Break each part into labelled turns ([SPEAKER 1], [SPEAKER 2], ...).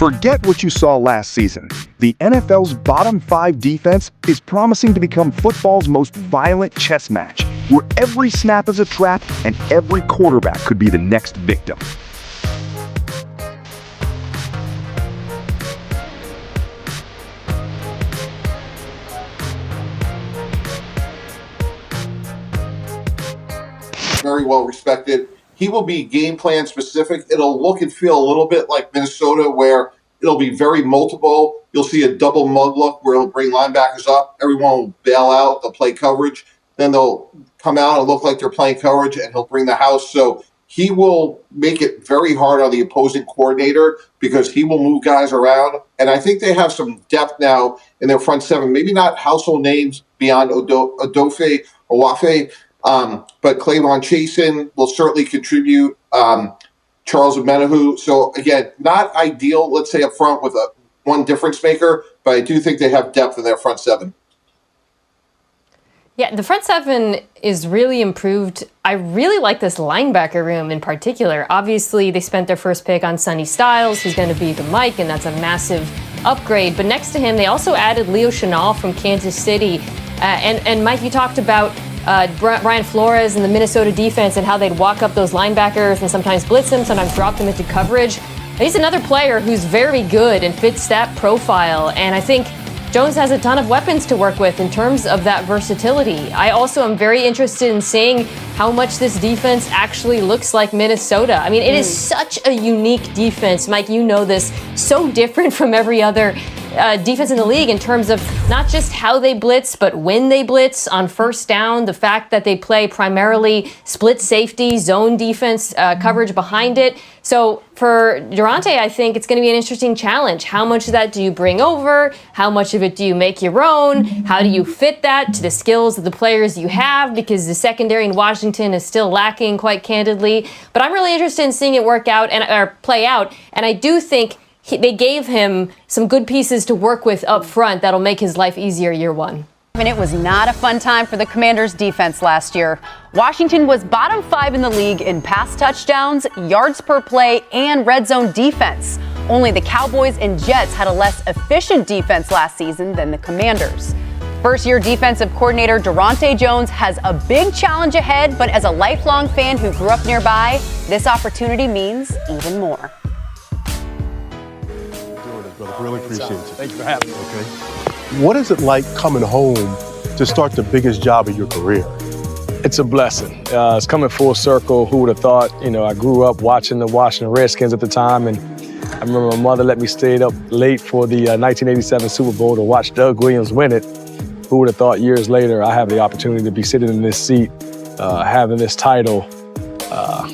[SPEAKER 1] Forget what you saw last season. The NFL's bottom 5 defense is promising to become football's most violent chess match, where every snap is a trap and every quarterback could be the next victim.
[SPEAKER 2] Very well respected. He will be game plan specific. It'll look and feel a little bit like Minnesota, where it'll be very multiple. You'll see a double mug look where he'll bring linebackers up. Everyone will bail out. They'll play coverage. Then they'll come out and look like they're playing coverage, and he'll bring the house. So he will make it very hard on the opposing coordinator because he will move guys around. And I think they have some depth now in their front seven. Maybe not household names beyond Owafe, but Clayvon Chasen will certainly contribute. Charles Omenihu. So again, not ideal, let's say, up front with one difference maker, but I do think they have depth in their front seven.
[SPEAKER 3] Yeah, the front seven is really improved. I really like this linebacker room in particular. Obviously, they spent their first pick on Sonny Styles, who's going to be the Mike, and that's a massive upgrade. But next to him, they also added Leo Chenal from Kansas City. And Mike, you talked about Brian Flores and the Minnesota defense and how they'd walk up those linebackers and sometimes blitz them, sometimes drop them into coverage. He's another player who's very good and fits that profile. And I think Jones has a ton of weapons to work with in terms of that versatility. I also am very interested in seeing how much this defense actually looks like Minnesota. I mean, it is such a unique defense. Mike, you know this. So different from every other defense in the league in terms of not just how they blitz, but when they blitz on first down, the fact that they play primarily split safety, zone defense coverage behind it. So for Durante, I think it's going to be an interesting challenge. How much of that do you bring over? How much of it do you make your own? How do you fit that to the skills of the players you have? Because the secondary in Washington is still lacking, quite candidly. But I'm really interested in seeing it work out or play out. And I do think they gave him some good pieces to work with up front that'll make his life easier year one.
[SPEAKER 4] And it was not a fun time for the Commanders' defense last year. Washington was bottom 5 in the league in pass touchdowns, yards per play, and red zone defense. Only the Cowboys and Jets had a less efficient defense last season than the Commanders. First-year defensive coordinator Durante Jones has a big challenge ahead, but as a lifelong fan who grew up nearby, this opportunity means even more.
[SPEAKER 5] Really appreciate you.
[SPEAKER 6] Thank you for having me.
[SPEAKER 5] Okay. What is it like coming home to start the biggest job of your career?
[SPEAKER 6] It's a blessing. It's coming full circle. Who would have thought? You know, I grew up watching the Washington Redskins at the time, and I remember my mother let me stay up late for the 1987 Super Bowl to watch Doug Williams win it. Who would have thought years later I have the opportunity to be sitting in this seat, having this title.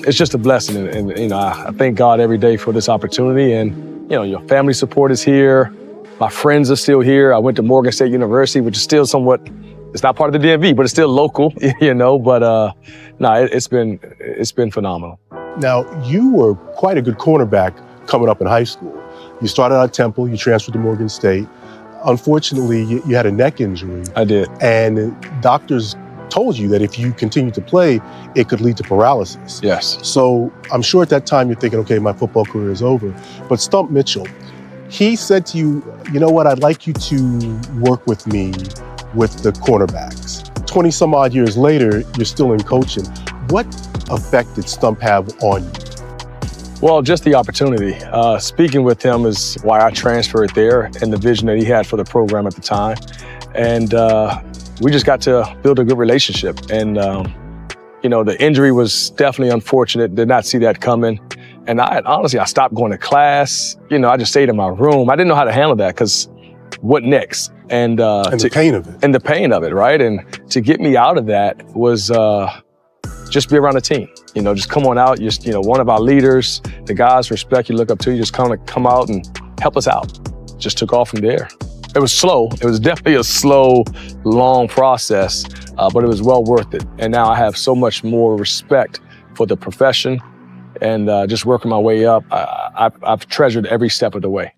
[SPEAKER 6] It's just a blessing, and you know, I thank God every day for this opportunity. And you know, your family support is here. My friends are still here. I went to Morgan State University, which is still somewhat, it's not part of the DMV, but it's still local, you know. But it's been phenomenal.
[SPEAKER 5] Now, you were quite a good cornerback coming up in high school. You started out at Temple, you transferred to Morgan State. Unfortunately, you had a neck injury.
[SPEAKER 6] I did.
[SPEAKER 5] And doctors told you that if you continued to play, it could lead to paralysis.
[SPEAKER 6] Yes.
[SPEAKER 5] So I'm sure at that time you're thinking, okay, my football career is over. But Stump Mitchell, he said to you, you know what, I'd like you to work with me with the cornerbacks. 20 some odd years later, you're still in coaching. What effect did Stump have on you?
[SPEAKER 6] Well, just the opportunity. Speaking with him is why I transferred there, and the vision that he had for the program at the time. And we just got to build a good relationship. And, you know, the injury was definitely unfortunate. Did not see that coming. And honestly, I stopped going to class. You know, I just stayed in my room. I didn't know how to handle that because what next? And
[SPEAKER 5] the pain of it.
[SPEAKER 6] And the pain of it, right? And to get me out of that was just be around the team. You know, just come on out. Just, you know, one of our leaders, the guys respect you, look up to you, just kind of come out and help us out. Just took off from there. It was slow. It was definitely a slow, long process, but it was well worth it. And now I have so much more respect for the profession and just working my way up. I've treasured every step of the way.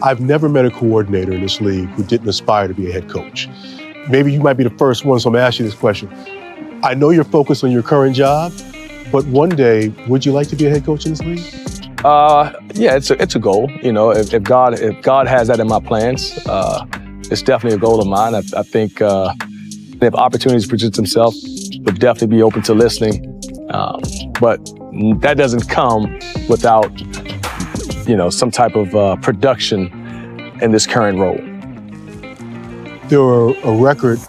[SPEAKER 5] I've never met a coordinator in this league who didn't aspire to be a head coach. Maybe you might be the first one, so I'm gonna ask you this question. I know you're focused on your current job, but one day, would you like to be a head coach in this league?
[SPEAKER 6] Yeah, it's a goal. You know, if God has that in my plans, it's definitely a goal of mine. I think if opportunities present themselves, would definitely be open to listening. But that doesn't come without, some type of production in this current role.
[SPEAKER 5] There were a record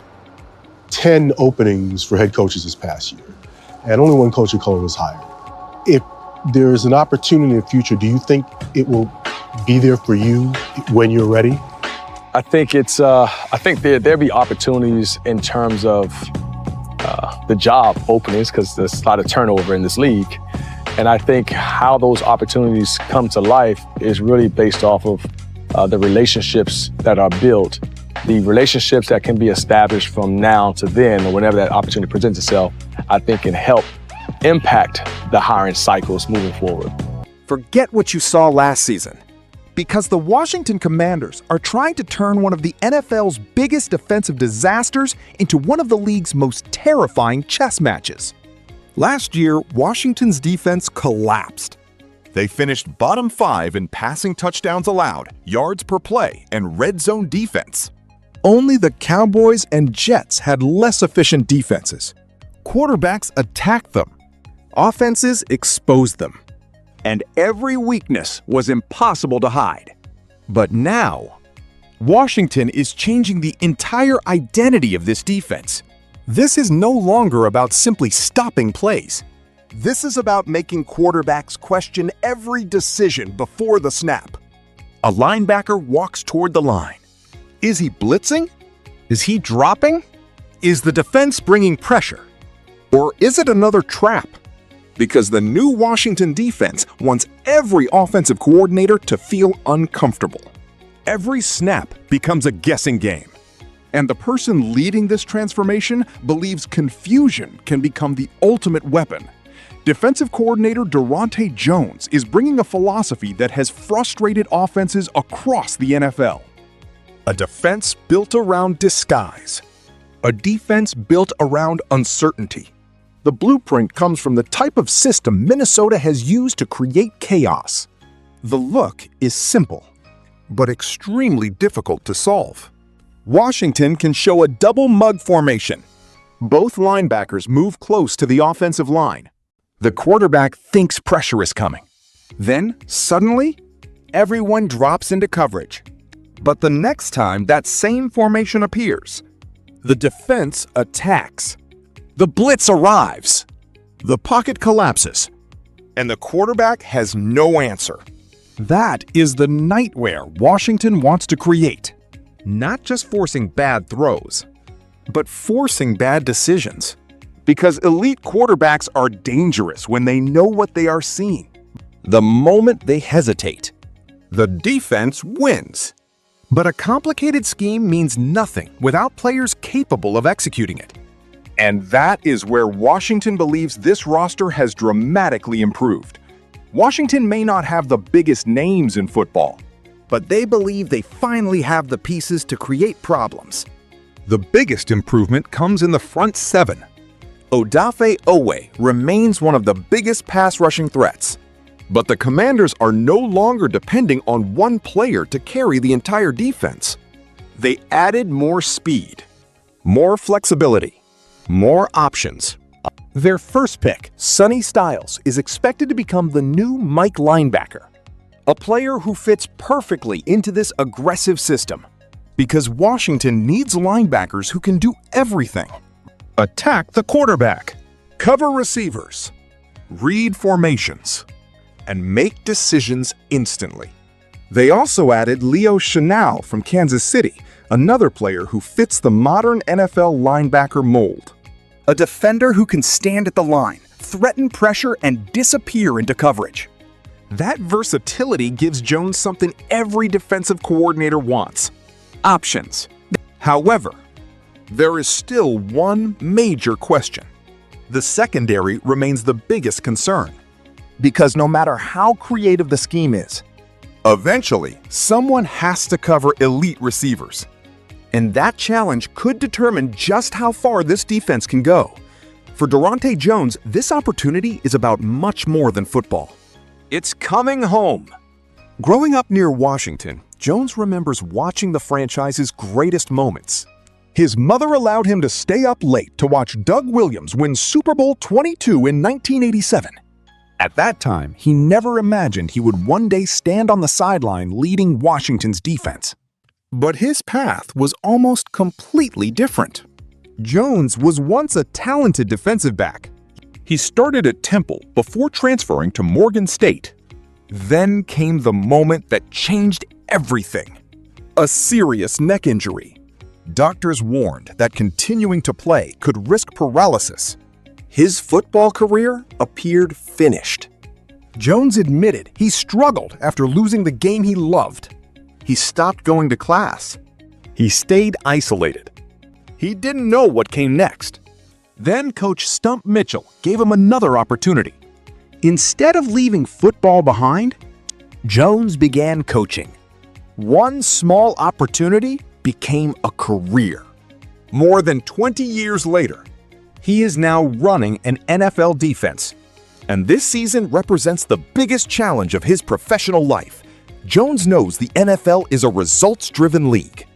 [SPEAKER 5] 10 openings for head coaches this past year, and only one coach of color was hired. If there is an opportunity in the future, do you think it will be there for you when you're ready?
[SPEAKER 6] I think there'll be opportunities in terms of the job openings, because there's a lot of turnover in this league. And I think how those opportunities come to life is really based off of the relationships that are built, the relationships that can be established from now to then, or whenever that opportunity presents itself, I think can help impact the hiring cycles moving forward.
[SPEAKER 1] Forget what you saw last season, because the Washington Commanders are trying to turn one of the NFL's biggest defensive disasters into one of the league's most terrifying chess matches. Last year, Washington's defense collapsed. They finished bottom 5 in passing touchdowns allowed, yards per play, and red zone defense. Only the Cowboys and Jets had less efficient defenses. Quarterbacks attacked them. Offenses exposed them. And every weakness was impossible to hide. But now, Washington is changing the entire identity of this defense. This is no longer about simply stopping plays. This is about making quarterbacks question every decision before the snap. A linebacker walks toward the line. Is he blitzing? Is he dropping? Is the defense bringing pressure? Or is it another trap? Because the new Washington defense wants every offensive coordinator to feel uncomfortable. Every snap becomes a guessing game. And the person leading this transformation believes confusion can become the ultimate weapon. Defensive coordinator Durante Jones is bringing a philosophy that has frustrated offenses across the NFL. A defense built around disguise. A defense built around uncertainty. The blueprint comes from the type of system Minnesota has used to create chaos. The look is simple, but extremely difficult to solve. Washington can show a double mug formation. Both linebackers move close to the offensive line. The quarterback thinks pressure is coming. Then, suddenly, everyone drops into coverage. But the next time that same formation appears, the defense attacks. The blitz arrives. The pocket collapses. And the quarterback has no answer. That is the nightmare Washington wants to create. Not just forcing bad throws, but forcing bad decisions. Because elite quarterbacks are dangerous when they know what they are seeing. The moment they hesitate, the defense wins. But a complicated scheme means nothing without players capable of executing it. And that is where Washington believes this roster has dramatically improved. Washington may not have the biggest names in football, but they believe they finally have the pieces to create problems. The biggest improvement comes in the front 7. Odafe Oweh remains one of the biggest pass rushing threats. But the Commanders are no longer depending on one player to carry the entire defense. They added more speed, more flexibility, more options. Their first pick, Sonny Styles, is expected to become the new Mike linebacker, a player who fits perfectly into this aggressive system. Because Washington needs linebackers who can do everything. Attack the quarterback, cover receivers, read formations, and make decisions instantly. They also added Leo Chenal from Kansas City, another player who fits the modern NFL linebacker mold. A defender who can stand at the line, threaten pressure, and disappear into coverage. That versatility gives Jones something every defensive coordinator wants: options. However, there is still one major question. The secondary remains the biggest concern. Because no matter how creative the scheme is, eventually someone has to cover elite receivers. And that challenge could determine just how far this defense can go. For Durante Jones, this opportunity is about much more than football.
[SPEAKER 7] It's coming home. Growing up near Washington, Jones remembers watching the franchise's greatest moments.
[SPEAKER 1] His mother allowed him to stay up late to watch Doug Williams win Super Bowl 22 in 1987. At that time, he never imagined he would one day stand on the sideline leading Washington's defense. But his path was almost completely different. Jones was once a talented defensive back. He started at Temple before transferring to Morgan State. Then came the moment that changed everything. A serious neck injury. Doctors warned that continuing to play could risk paralysis. His football career appeared finished. Jones admitted he struggled after losing the game he loved. He stopped going to class. He stayed isolated. He didn't know what came next. Then Coach Stump Mitchell gave him another opportunity. Instead of leaving football behind, Jones began coaching. One small opportunity became a career. More than 20 years later, he is now running an NFL defense. And this season represents the biggest challenge of his professional life. Jones knows the NFL is a results-driven league.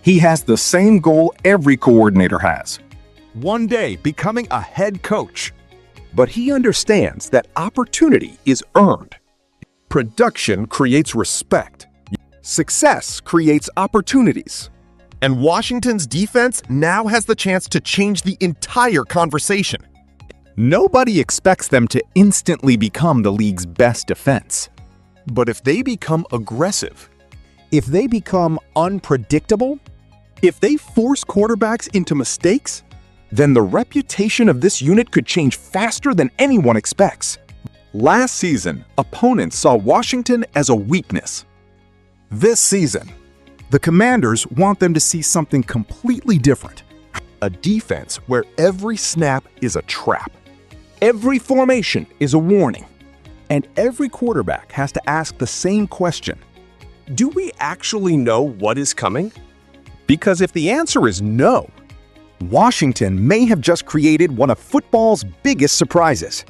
[SPEAKER 1] He has the same goal every coordinator has. One day becoming a head coach. But he understands that opportunity is earned. Production creates respect. Success creates opportunities. And Washington's defense now has the chance to change the entire conversation. Nobody expects them to instantly become the league's best defense. But if they become aggressive, if they become unpredictable, if they force quarterbacks into mistakes, then the reputation of this unit could change faster than anyone expects. Last season, opponents saw Washington as a weakness. This season, the Commanders want them to see something completely different. A defense where every snap is a trap. Every formation is a warning. And every quarterback has to ask the same question.
[SPEAKER 7] Do we actually know what is coming?
[SPEAKER 1] Because if the answer is no, Washington may have just created one of football's biggest surprises.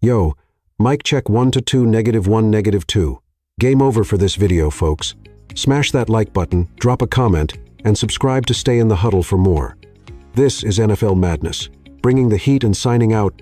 [SPEAKER 8] Yo, mic check 1 to 2, -1, -2. Game over for this video, folks. Smash that like button, drop a comment, and subscribe to stay in the huddle for more. This is NFL Madness, bringing the heat and signing out.